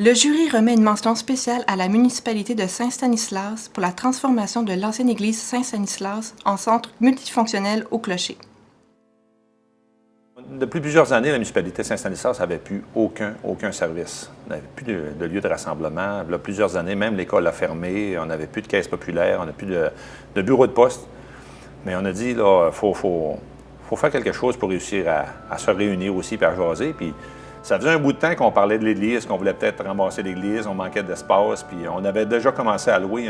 Le jury remet une mention spéciale à la municipalité de Saint-Stanislas pour la transformation de l'ancienne église Saint-Stanislas en centre multifonctionnel au clocher. Depuis plusieurs années, la municipalité de Saint-Stanislas n'avait plus aucun service. On n'avait plus de lieu de rassemblement. Il y a plusieurs années, même l'école a fermé, on n'avait plus de caisse populaire, on n'a plus de bureau de poste. Mais on a dit, là, faut faire quelque chose pour réussir à se réunir aussi et à jaser. Puis ça faisait un bout de temps qu'on parlait de l'église, qu'on voulait peut-être ramasser l'église, on manquait d'espace. Puis on avait déjà commencé à louer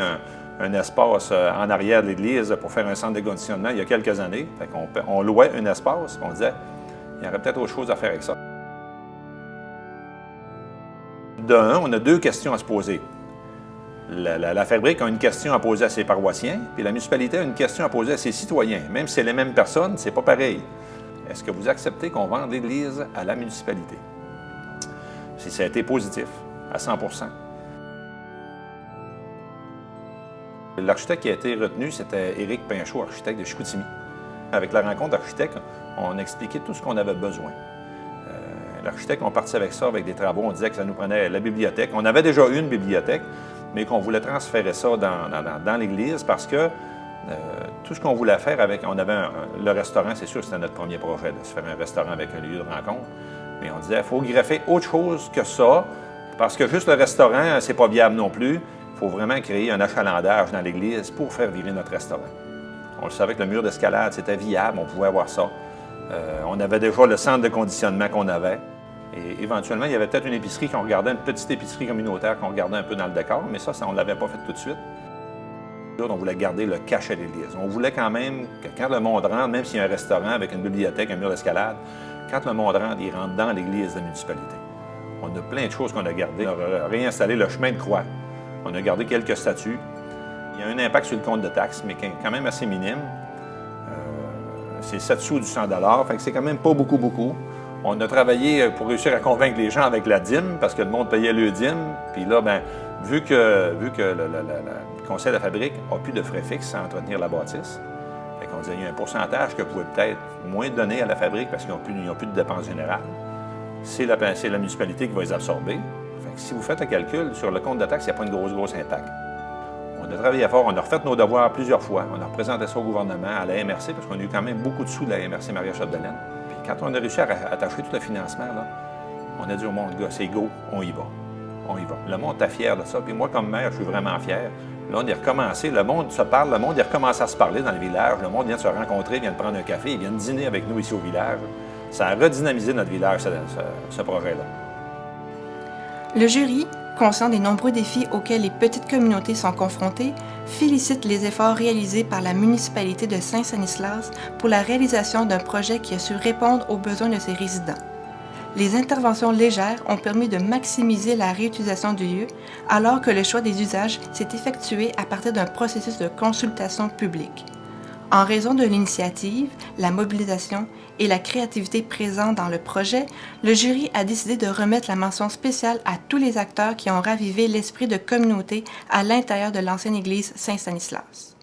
un espace en arrière de l'église pour faire un centre de conditionnement il y a quelques années. Fait qu'on louait un espace, on disait, il y aurait peut-être autre chose à faire avec ça. De un, on a deux questions à se poser. La fabrique a une question à poser à ses paroissiens, puis la municipalité a une question à poser à ses citoyens. Même si c'est les mêmes personnes, c'est pas pareil. Est-ce que vous acceptez qu'on vende l'église à la municipalité? Si ça a été positif, à 100 %. L'architecte qui a été retenu, c'était Éric Pinchot, architecte de Chicoutimi. Avec la rencontre d'architectes, on a expliqué tout ce qu'on avait besoin. L'architecte, on partit avec ça, avec des travaux. On disait que ça nous prenait la bibliothèque. On avait déjà une bibliothèque, mais qu'on voulait transférer ça dans l'église parce que tout ce qu'on voulait faire avec... On avait le restaurant, c'est sûr que c'était notre premier projet, de se faire un restaurant avec un lieu de rencontre. Mais on disait, il faut greffer autre chose que ça, parce que juste le restaurant, c'est pas viable non plus. Il faut vraiment créer un achalandage dans l'église pour faire virer notre restaurant. On le savait que le mur d'escalade, c'était viable, on pouvait avoir ça. On avait déjà le centre de conditionnement qu'on avait. Et éventuellement, il y avait peut-être une épicerie qu'on regardait, une petite épicerie communautaire qu'on regardait un peu dans le décor, mais ça on ne l'avait pas fait tout de suite. On voulait garder le cachet de l'église. On voulait quand même que quand le monde rentre, même s'il y a un restaurant avec une bibliothèque, un mur d'escalade, quand le monde rentre, il rentre dans l'église de la municipalité. On a plein de choses qu'on a gardées. On a réinstallé le chemin de croix. On a gardé quelques statues. Il y a un impact sur le compte de taxes, mais quand même assez minime. C'est 7 sous du 100 $, fait que c'est quand même pas beaucoup. On a travaillé pour réussir à convaincre les gens avec la dîme, parce que le monde payait le dîme. Puis là, bien, vu que le conseil de la fabrique n'a plus de frais fixes à entretenir la bâtisse, fait qu'on disait, il y a un pourcentage que vous pouvez peut-être moins donner à la fabrique parce qu'ils n'ont plus de dépenses générales. C'est la municipalité qui va les absorber. Fait que si vous faites le calcul sur le compte de taxes, il n'y a pas une grosse impact. On a travaillé fort, on a refait nos devoirs plusieurs fois. On a représenté ça au gouvernement, à la MRC, parce qu'on a eu quand même beaucoup de sous de la MRC Maria-Chapdelaine. Puis quand on a réussi à attacher tout le financement, là, on a dit au monde, gars, c'est go, on y va. On y va. Le monde était fier de ça. Puis moi, comme maire, je suis vraiment fier. Là, on est recommencé, le monde se parle, le monde est recommencé à se parler dans le village. Le monde vient de se rencontrer, vient de prendre un café, il vient de dîner avec nous ici au village. Ça a redynamisé notre village, ce projet-là. Le jury, conscient des nombreux défis auxquels les petites communautés sont confrontées, félicite les efforts réalisés par la municipalité de Saint-Stanislas pour la réalisation d'un projet qui a su répondre aux besoins de ses résidents. Les interventions légères ont permis de maximiser la réutilisation du lieu, alors que le choix des usages s'est effectué à partir d'un processus de consultation publique. En raison de l'initiative, la mobilisation et la créativité présentes dans le projet, le jury a décidé de remettre la mention spéciale à tous les acteurs qui ont ravivé l'esprit de communauté à l'intérieur de l'ancienne église Saint-Stanislas.